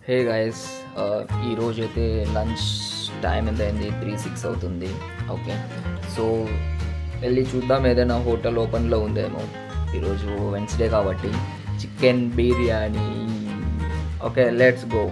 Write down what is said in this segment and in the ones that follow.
Hey guys, ఈరోజు అయితే lunch time ఎంత అయింది? 3-6 అవుతుంది. ఓకే, సో వెళ్ళి చూద్దాం ఏదైనా హోటల్ ఓపెన్లో ఉందేమో. ఈరోజు వెన్స్డే కాబట్టి chicken biryani. Okay, let's go.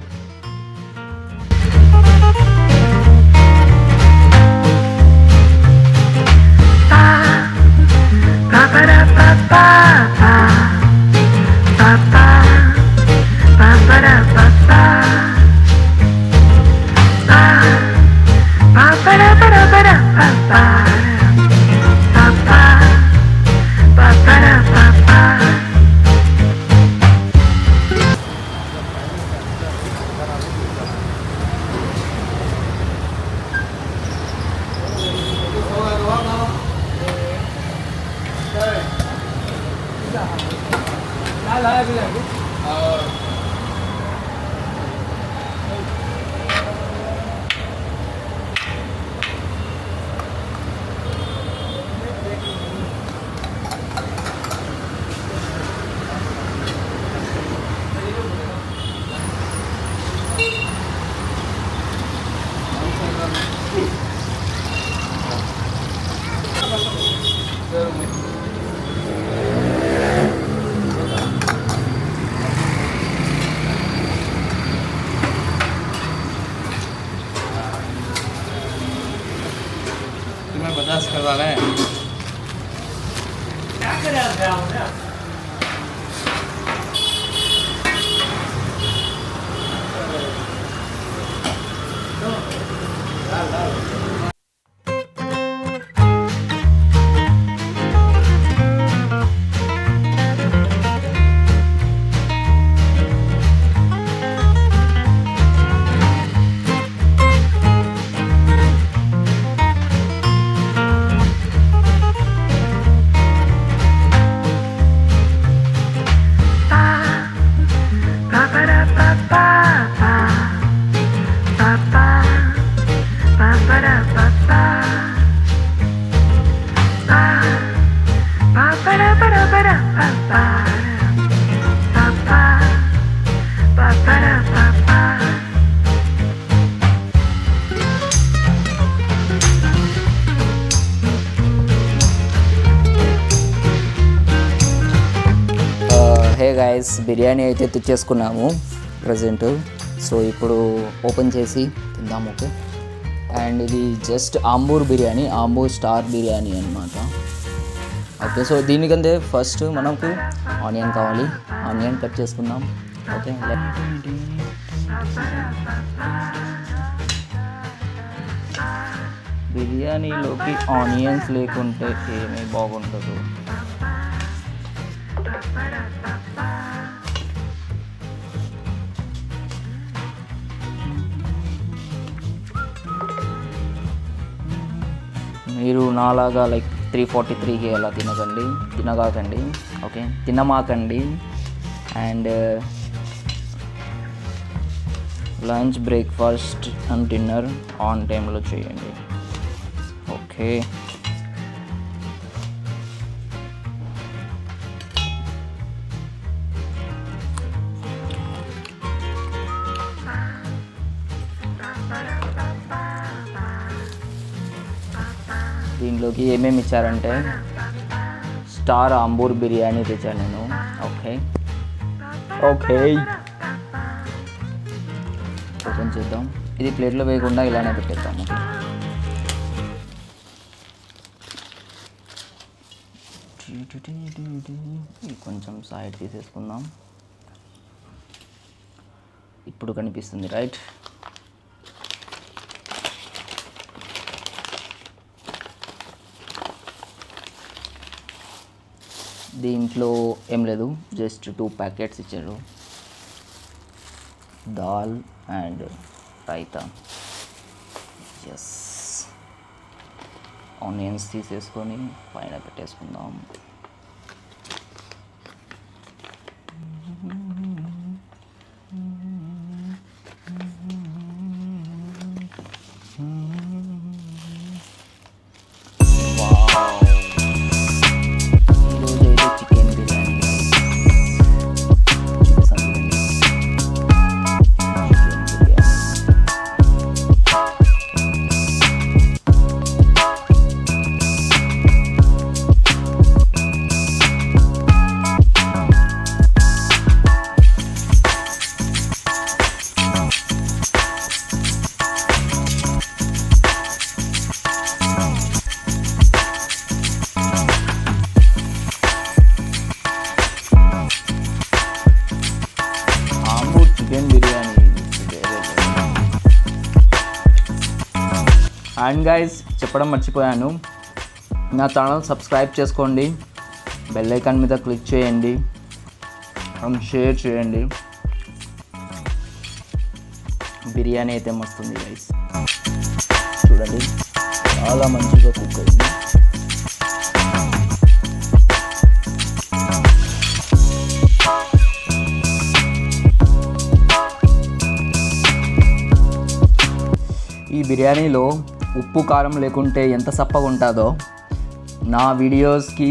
तुम्हें बर्दाश्त करवा रहे हैं। क्या कर रहे हैं? హే గైస్, బిర్యానీ అయితే తెచ్చేసుకున్నాము ప్రజెంట్. సో ఇప్పుడు ఓపెన్ చేసి తిందాం. ఓకే, అండ్ ఇది జస్ట్ ఆంబూర్ బిర్యానీ, ఆంబూర్ స్టార్ బిర్యానీ అనమాట. ఓకే, సో దీనికంటే ఫస్ట్ మనకు ఆనియన్ కావాలి. ఆనియన్ కట్ చేసుకుందాం. ఓకే, బిర్యానీలోకి ఆనియన్స్ లేకుంటే ఏమీ బాగుండదు. మీరు నాలాగా లైక్ 343కి అలా తినగాకండి. ఓకే, తినమాకండి. And lunch, breakfast and dinner on టైంలో చేయండి. ఓకే, దీంట్లోకి ఏమేమి ఇచ్చారంటే స్టార్ ఆంబూర్ బిర్యానీ తెచ్చాను నేను. ఓకే ఓకే, ఓపెన్ చేద్దాం. ఇది ప్లేట్లో వేయకుండా ఇలానే పెట్టేద్దాము. కొంచెం సైడ్ తీసేసుకుందాం. ఇప్పుడు కనిపిస్తుంది రైట్. దీంట్లో ఏం లేదు, జస్ట్ 2 ప్యాకెట్స్ ఇచ్చారు. Dal and raita. Yes, onions తీసేసుకొని పైన పెట్టేసుకుందాం. Chicken biryani chicken biryani. And guys చెప్పడం మర్చిపోయాను, నా ఛానల్ సబ్స్క్రైబ్ చేసుకోండి, బెల్ ఐకాన్ మీద క్లిక్ చేయండి అండ్ షేర్ చేయండి. బిర్యానీ అయితే మస్తుంది గైస్, చూడండి చాలా మంచిగా కుక్ అయింది. ఈ బిర్యానీలో ఉప్పు కారం లేకుంటే ఎంత సప్పగా ఉంటుందో, నా వీడియోస్కి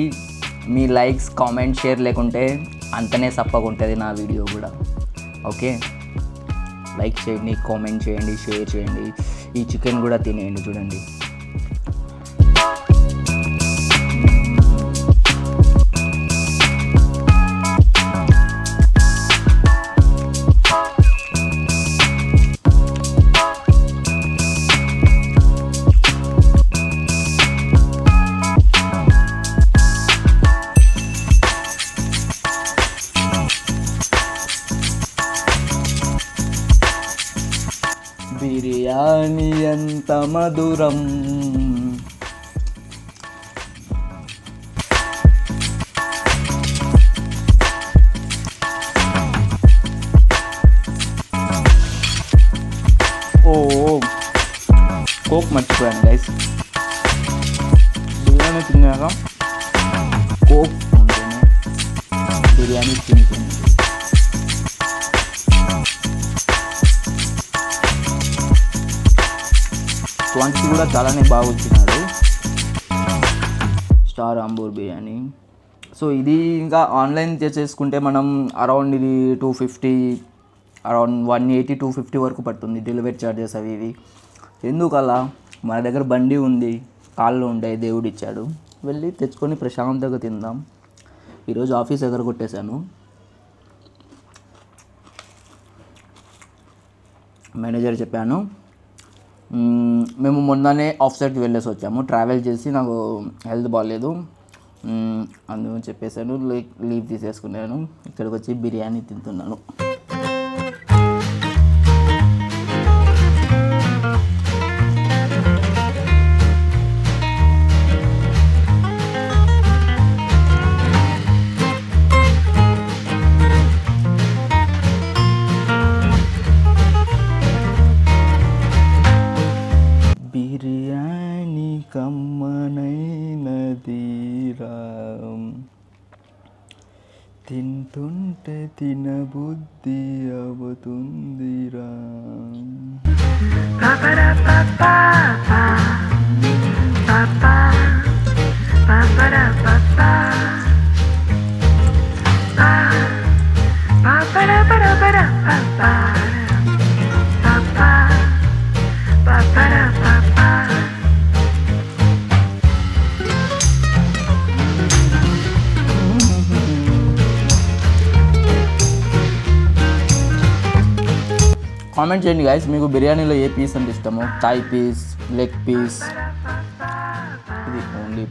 మీ లైక్స్ కామెంట్ షేర్ లేకుంటే అంతనే సప్పగా ఉంటుంది నా వీడియో కూడా. ఓకే, లైక్ చేయండి, కామెంట్ చేయండి, షేర్ చేయండి. ఈ చికెన్ కూడా తినేయండి. చూడండి బిర్యానీ ఎంత మధురం. ఓ కోక్ మర్చిపోయాను గైస్, బిర్యానీ తిన్నాక కోక్ ఉంటేనే బిర్యానీ తింటుంది. క్వాంటిటీ కూడా చాలానే బాగా వచ్చినాడు. స్టార్ ఆంబూర్ బిర్యానీ. సో ఇది ఇంకా ఆన్లైన్ చేసుకుంటే మనం అరౌండ్ ఇది 250, అరౌండ్ 180 250 వరకు పడుతుంది డెలివరీ ఛార్జెస్ అవి ఇవి. ఎందుకు అలా? మన దగ్గర బండి ఉంది, కాళ్ళు ఉంటాయి, దేవుడు ఇచ్చాడు, వెళ్ళి తెచ్చుకొని ప్రశాంతంగా తిందాం. ఈరోజు ఆఫీస్ దగ్గర కొట్టేశాను. మేనేజర్ చెప్పాను, మేము మొన్ననే ఆఫ్ సైడ్కి వెళ్ళేసి వచ్చాము, ట్రావెల్ చేసి నాకు హెల్త్ బాగాలేదు, అందుకని చెప్పేసాను, లీవ్ తీసేసుకున్నాను. ఇక్కడికి వచ్చి బిర్యానీ తింటున్నాను. బిర్యానీ కమ్మనైనదిరా, తింటుంటే తినబుద్ధి అవుతుందిరా. కామెంట్ చేయండి గైస్, మీకు బిర్యానీలో ఏ పీస్ అంటే ఇష్టమో, థాయ్ పీస్, లెగ్ పీస్, ఇది ఓన్లీ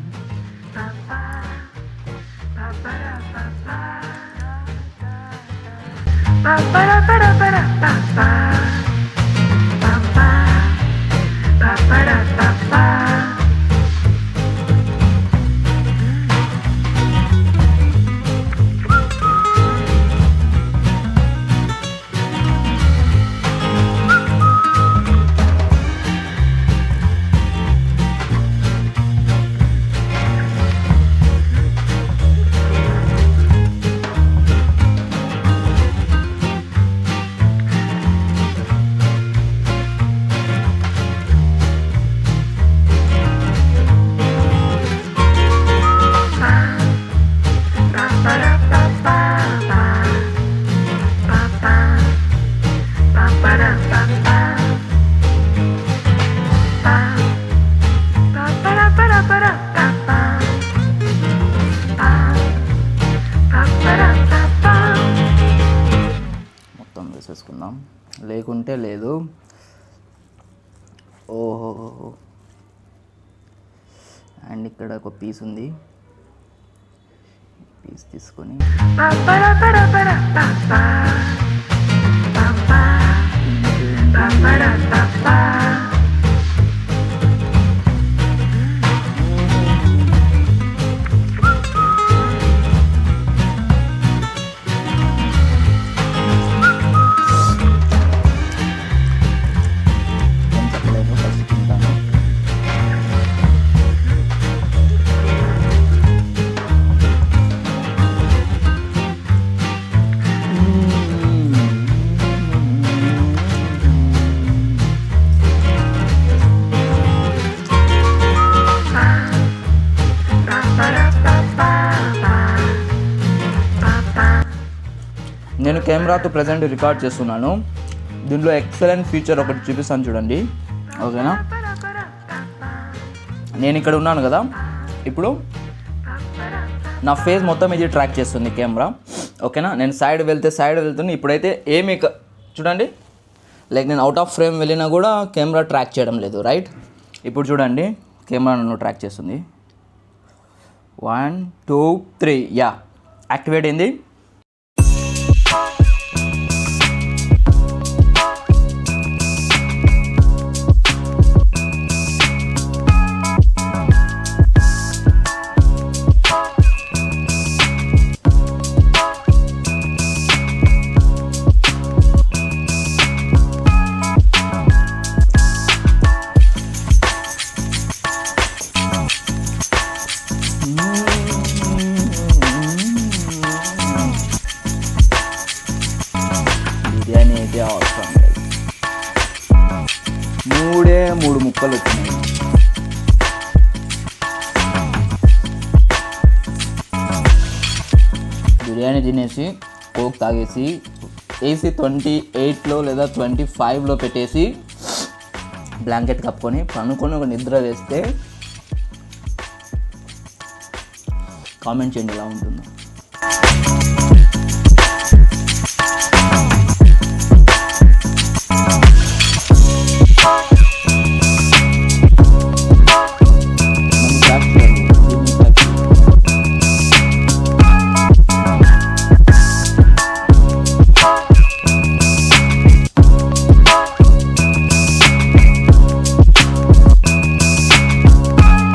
వేసేసుకుందాం, లేకుంటే లేదు. ఓహో, అండ్ ఇక్కడ ఒక పీస్ ఉంది, పీస్ తీసుకొని నేను కెమెరాతో ప్రజెంట్ రికార్డ్ చేస్తున్నాను. దీనిలో ఎక్సలెంట్ ఫీచర్ ఒకటి చూపిస్తాను చూడండి, ఓకేనా? నేను ఇక్కడ ఉన్నాను కదా, ఇప్పుడు నా ఫేస్ మొత్తం ఇది ట్రాక్ చేస్తుంది కెమెరా, ఓకేనా? నేను సైడ్ వెళ్తుంది. ఇప్పుడైతే చూడండి, లైక్ నేను అవుట్ ఆఫ్ ఫ్రేమ్ వెళ్ళినా కూడా కెమెరా ట్రాక్ చేయడం లేదు, రైట్? ఇప్పుడు చూడండి, కెమెరా నన్ను ట్రాక్ చేస్తుంది. 1 2 3 యా, యాక్టివేట్ అయింది. బిర్యానీ అయితే అవసరం లేదు. 3 ముక్కలు వచ్చినాయి. బిర్యానీ తినేసి కోక్ తాగేసి ఏసీ 28లో లేదా 25లో పెట్టేసి బ్లాంకెట్ కప్పుకొని పనుకొని ఒక నిద్ర వేస్తే కామెంట్ చేయండి ఎలా ఉంటుందో.